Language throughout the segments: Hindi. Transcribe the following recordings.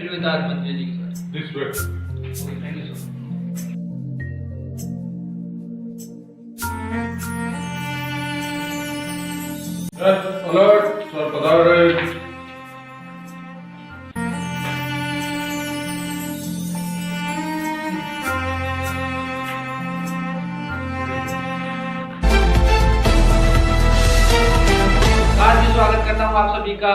meet with our मंत्री जी के साथ। This way. Okay, thank you so much। Alert, sir, पधार रहे। आज भी स्वागत करता हूँ आप सभी का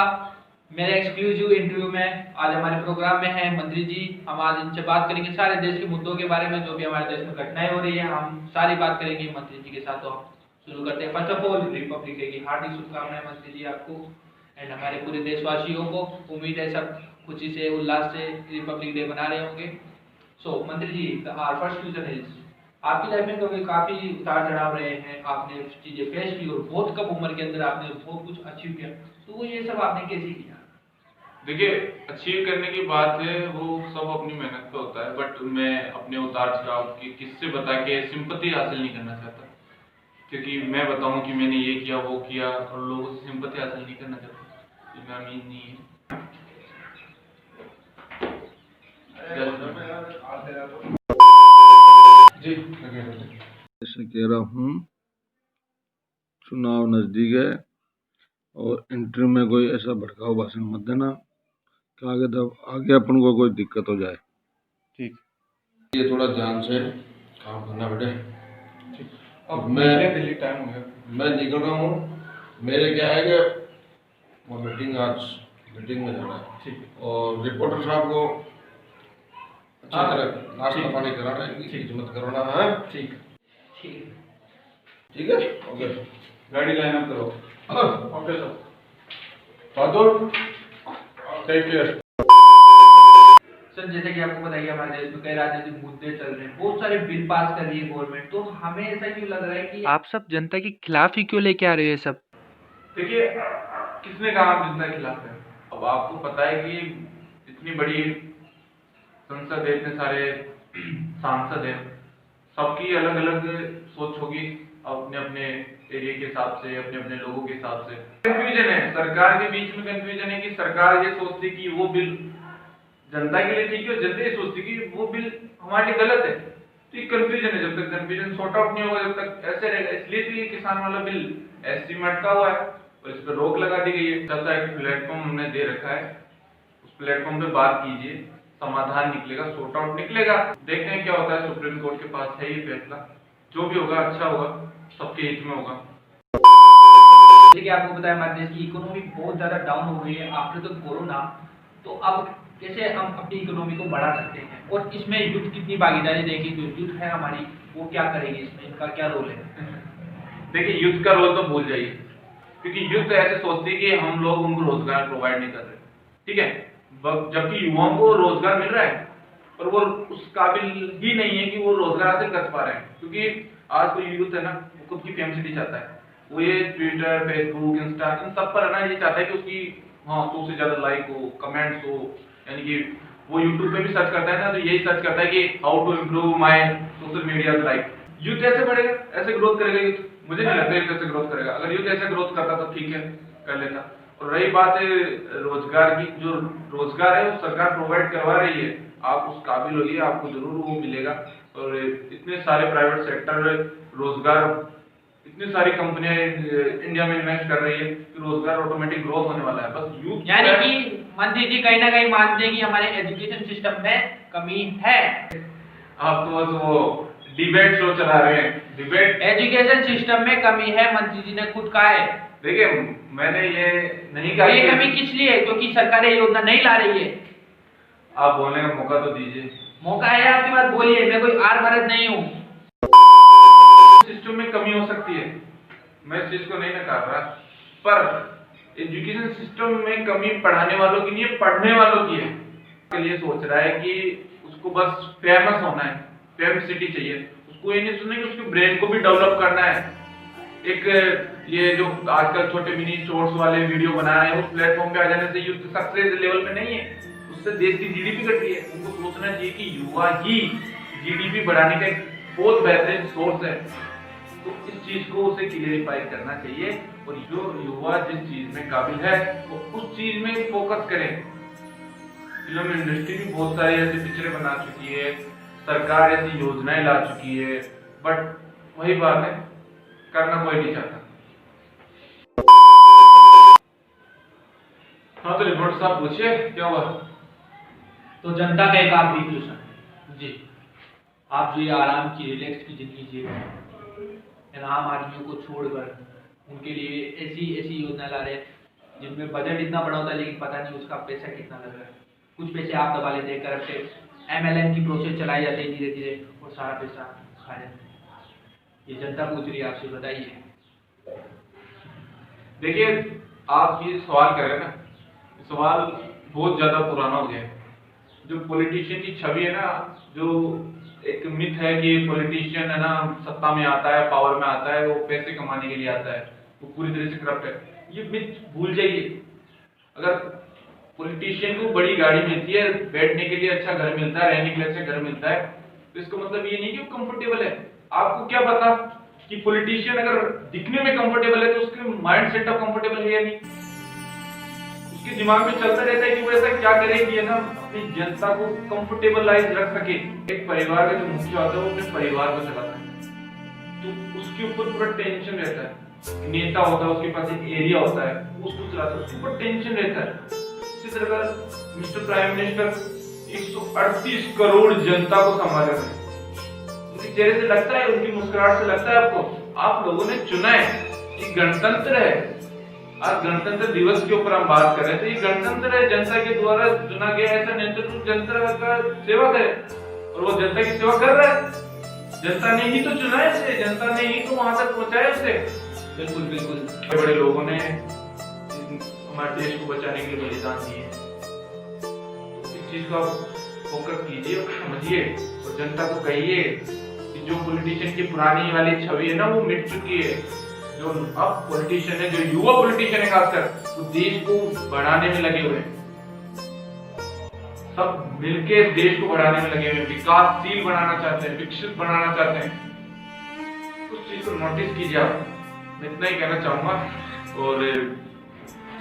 मेरे एक्सक्लूसिव इंटरव्यू में। आज हमारे प्रोग्राम में है मंत्री जी। हम आज इनसे बात करेंगे सारे देश के मुद्दों के बारे में, जो भी हमारे देश में घटनाएं हो रही है, हम सारी बात करेंगे मंत्री जी के साथ। तो हम शुरू करते हैं। First of all Republic day की हार्दिक शुभकामनाएं मंत्री जी आपको एंड हमारे पूरे देशवासियों को। उम्मीद है सब खुशी से उल्लास से रिपब्लिक डे मना रहे होंगे। सो मंत्री जी, आवर फर्स्ट क्वेश्चन इज, आपकी लाइफ में कभी काफी उतार चढ़ाव रहे हैं, आपने चीजें फेस की और बहुत कम उम्र के अंदर आपने बहुत कुछ अचीव किया, तो वो ये सब आपने कैसे किया? देखिए, अचीव करने की बात है, वो सब अपनी मेहनत पे होता है। बट मैं अपने उतार चढ़ाव की किससे बता के सिंपैथी हासिल नहीं करना चाहता, क्योंकि मैं बताऊं कि मैंने ये किया वो किया और लोगों से सिंपैथी हासिल नहीं करना चाहता, ये मैं अमीन नहीं है। जी जैसे कह रहा हूँ, चुनाव नजदीक है और इंटरव्यू में कोई ऐसा भड़काऊ भाषण मत देना कि आगे अपन को कोई दिक्कत हो जाए। ठीक। ये थोड़ा ध्यान से काम करना बेटे। ठीक। अब मैं दिल्ली टाइम हो गया, मैं निकल रहा हूँ। मेरे क्या है कि वो मीटिंग में जाना है। ठीक। और रिपोर्टर साहब को अच्छी हाँ, तरह नाश्ता ठीक। पानी कराना है, ठीक। खिदमत कराना है। ठीक। ठीक है, ओके। गाड़ी लाइन अप करो। Okay sir. Bahadur, take care. Sir, जैसे कि आपको बताइए हमारे देश में कई राजनीतिक मुद्दे चल रहे हैं, बहुत सारे बिल पास कर रही है गवर्नमेंट, तो हमें ऐसा क्यों लग रहा है कि आप सब जनता के खिलाफ ही क्यों लेके आ रहे हैं सब? देखिए, किसने कहा आप जनता के खिलाफ है? अब आपको पता है कि इतनी बड़ी संसद है, इतने सारे सांसद हैं, सबकी अलग अलग सोच होगी अपने अपने एरिया के हिसाब से, अपने अपने लोगों के हिसाब से। कंफ्यूजन है, सरकार के बीच में कंफ्यूजन है कि सरकार ये सोचती कि वो बिल जनता के लिए ठीक है और जनता ये सोचती कि वो बिल हमारे लिए गलत है। तो ये कंफ्यूजन है, जब तक कंफ्यूजन सॉर्ट आउट नहीं होगा जब तक ऐसे रहेगा। इसलिए तो ये किसान वाला बिल ऐसे में अटका हुआ है और इस पर रोक लगा दी गई है। ऐसा एक प्लेटफॉर्म हमने दे रखा है, उस प्लेटफॉर्म पे बात कीजिए, समाधान निकलेगा, सॉर्ट आउट निकलेगा। देखते हैं क्या होता है। सुप्रीम कोर्ट के पास है ये फैसला, जो भी होगा अच्छा होगा, सबके हित में होगा। देखिए, आपको पता है हमारे देश की इकोनॉमी बहुत ज्यादा डाउन हो गई है आफ्टर द कोरोना। तो अब कैसे हम अपनी इकोनॉमी को बढ़ा सकते हैं और इसमें यूथ कितनी भागीदारी देगी? जो यूथ है हमारी, वो क्या करेगी इसमें, इनका क्या रोल है? देखिए, यूथ का रोल तो भूल जाइए, क्योंकि यूथ ऐसे सोचती है कि हम लोग उनको रोजगार प्रोवाइड नहीं कर रहे, ठीक है, जबकि युवाओं को रोजगार मिल रहा है पर वो उस काबिल ही नहीं है कि वो रोजगार हासिल कर पा रहे हैं। क्योंकि आज कोई यूथ है ना, वो खुद की फेमसिटी चाहता है, वो ये ट्विटर, फेसबुक, इंस्टा, इन सब पर है ना, ये चाहता है कि उसकी 100 से ज्यादा लाइक हो, कमेंट्स हो। यानी कि वो यूट्यूब पे भी सर्च करता है ना, तो यही सर्च करता है कि how to improve my social media life. Youth ऐसे बढ़ेगा, ऐसे ग्रोथ करेगा यूथ। मुझे नहीं लगता यूथ ऐसे ग्रोथ करेगा। अगर यूथ ऐसे ग्रोथ करता तो ठीक है, कर लेता। और रही बात है रोजगार की, जो रोजगार है वो सरकार प्रोवाइड करवा रही है, आप उस काबिल होइए, आपको जरूर वो मिलेगा। और इतने सारे प्राइवेट सेक्टर रोजगार, इतनी सारी कंपनियां इंडिया में इन्वेस्ट कर रही है कि रोजगार ऑटोमेटिक ग्रोथ होने वाला है। बस यूथ, यानी कि मंत्री जी कहीं ना कहीं मानते हैं कि हमारे एजुकेशन सिस्टम में कमी है। आप तो बस वो डिबेट शो चला रहे हैं। डिबेट, एजुकेशन सिस्टम में कमी है, मंत्री जी ने खुद कहा है। देखिए, मैंने ये नहीं कहा। ये कमी किस लिए है? क्योंकि सरकार ये योजना नहीं ला रही है। आप बोलने का मौका तो दीजिए। मौका है, आपकी बात बोलिए, मैं कोई आर मर्द नहीं हूँ। सिस्टम में कमी हो सकती है, मैं इस चीज को नहीं नकार रहा, पर एजुकेशन सिस्टम में कमी पढ़ाने वालों की नहीं है, पढ़ने वालों की है। के लिए सोच रहा है कि उसको बस फेमस होना है, फेमसिटी चाहिए, उसको ये नहीं सुनना कि उसके ब्रेन को भी डेवलप करना है। एक ये जो आजकल छोटे मिनी शॉर्ट्स वाले वीडियो बना रहे हैं, उस प्लेटफॉर्म पे आ जाने से यूथ सक्सेस लेवल पे नहीं है, उससे देश की जीडीपी घट रही है। उनको सोचना चाहिए कि युवा ही जीडीपी बढ़ाने का एक बहुत बेहतरीन सोर्स है। तो इस चीज को उसे क्लियरिफाई करना चाहिए और जो युवा जिस चीज में काबिल है वो उस चीज में फोकस करें। फिल्म इंडस्ट्री भी बहुत सारी ऐसी पिक्चरें बना चुकी है, सरकार ऐसी योजनाएं ला चुकी है, बट वही बात है, करना कोई नहीं चाहता। हाँ तो रिपोर्टर साहब पूछिए क्या हुआ। तो जनता का एक आखिरी क्वेश्चन जी, आप जो ये आराम की रिलैक्स की जिंदगी जी रहे हैं, आम आदमियों को छोड़कर उनके लिए ऐसी ऐसी योजना ला रहे हैं जिनमें बजट इतना बड़ा होता है लेकिन पता नहीं उसका पैसा कितना लग रहा है। कुछ पैसे आप दबा लेते हैं, करप्टेड MLM की प्रोसेस चलाई जाती है धीरे धीरे और सारा पैसा खा जाते हैं। ये जनता पूछ रही है आपसे, बताइए। देखिए आप ये सवाल कर रहे हैं ना, सवाल बहुत ज्यादा पुराना हो गया है। जो पॉलिटिशियन की छवि है ना, जो एक मिथ है कि पॉलिटिशियन है ना सत्ता में आता है, पावर में आता है, वो पैसे कमाने के लिए आता है, वो पूरी तरह से करप्ट है, ये मिथ भूल जाइए। अगर पॉलिटिशियन को बड़ी गाड़ी मिलती है, बैठने के लिए अच्छा घर मिलता है, रहने के लिए अच्छा घर मिलता है, तो इसका मतलब ये नहीं कि वो कंफर्टेबल है। आपको क्या पता कि पॉलिटिशियन अगर दिखने में कंफर्टेबल है तो उसके माइंड सेटअप कंफर्टेबल है या नहीं। उसके दिमाग में चलता रहता है कि वो ऐसा क्या करे कि है ना अपनी जनता को कंफर्टेबल लाइफ रख सके। एक परिवार का जो मुखिया होता है वो अपने परिवार को चलाता है, तो उसके ऊपर पूरा टेंशन रहता है। नेता होता है, उसके पास एक एरिया होता है, उसको चलाता है, उसके ऊपर टेंशन रहता है। इसी तरह मिस्टर प्राइम मिनिस्टर 138 करोड़ जनता को संभाल रहे हैं। उनके चेहरे से लगता है, उनकी मुस्कुराहट से लगता है आपको आप लोगों ने चुना है। ये गणतंत्र है। आज गणतंत्र दिवस के ऊपर हम बात कर रहे हैं, तो ये गणतंत्र है, जनता के द्वारा चुना गया ऐसा नेतृत्व जनता का सेवा करे, और वो जनता की सेवा कर रहा है। जनता ने ही तो चुना है इसे, जनता ने ही तो वहां तक पहुंचाया उसे। बिल्कुल बिल्कुल, बड़े बड़े लोगों ने हमारे देश को बचाने के लिए बलिदान दिए। इस चीज को आप फोकस कीजिए और समझिए, और जनता को कहिए कि जो पॉलिटिशियन की पुरानी वाली छवि है ना वो मिट चुकी है। जो अब पॉलिटिशियन है, जो युवा पॉलिटिशियन है खासकर, वो देश को बढ़ाने में लगे हुए हैं। सब मिलके देश को बढ़ाने में लगे हुए हैं, विकासशील बनाना चाहते हैं, विकसित बनाना चाहते हैं। उस चीज को नोटिस कीजिए आप। मैं इतना ही कहना चाहूंगा। और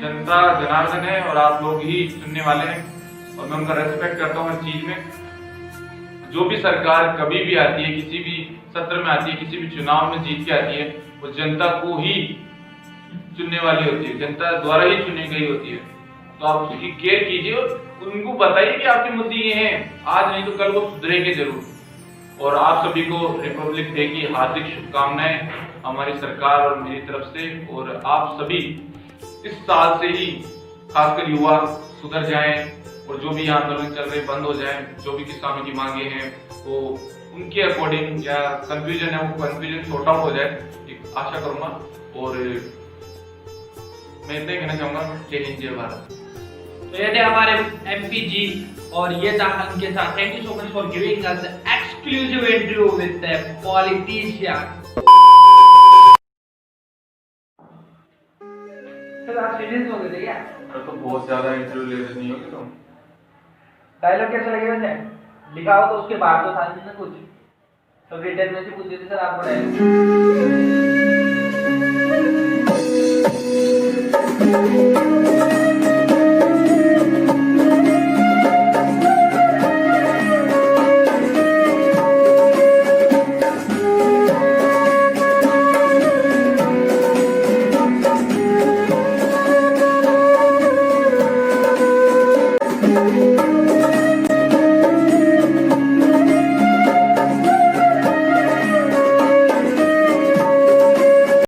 जनता जनार्दन है और आप लोग ही सुनने वाले हैं, और मैं उनका रेस्पेक्ट करता हूँ हर चीज में। जो भी सरकार कभी भी आती है, किसी भी सत्र में आती है, किसी भी चुनाव में जीत के आती है, वो जनता को ही चुनने वाली होती है, जनता द्वारा ही चुनी गई होती है। तो आप उसकी केयर कीजिए और उनको बताइए कि आपके मुद्दे ये हैं, आज नहीं तो कल वो सुधरेंगे जरूर। और आप सभी को रिपब्लिक डे की हार्दिक शुभकामनाएं हमारी सरकार और मेरी तरफ से। और आप सभी इस साल से ही खासकर युवा सुधर जाएं, और जो भी आंदोलन चल रहे बंद हो जाएं, जो भी किसानों की मांगे हैं वो उनके अकॉर्डिंग या कंफ्यूजन है वो कंफ्यूजन सॉर्ट आउट हो जाए, एक आशा करूंगा। और मैं इतना ही कहना चाहूंगा, जय हिंद जय भारत। तो ये थे हमारे MP जी, और ये था उनके साथ। Thank you so much for giving us exclusive interview with the politician. Sir आप सीरियस हो गए थे क्या? तो बहुत ज्यादा इंटरव्यू ले रहे नहीं होगे तुम। डायलॉग कैसा लगे वैसे? लिखा हो तो उसके बाहर तो था नहीं ना कुछ, तो रिटर्न में से पूछे थे सर आप बड़ा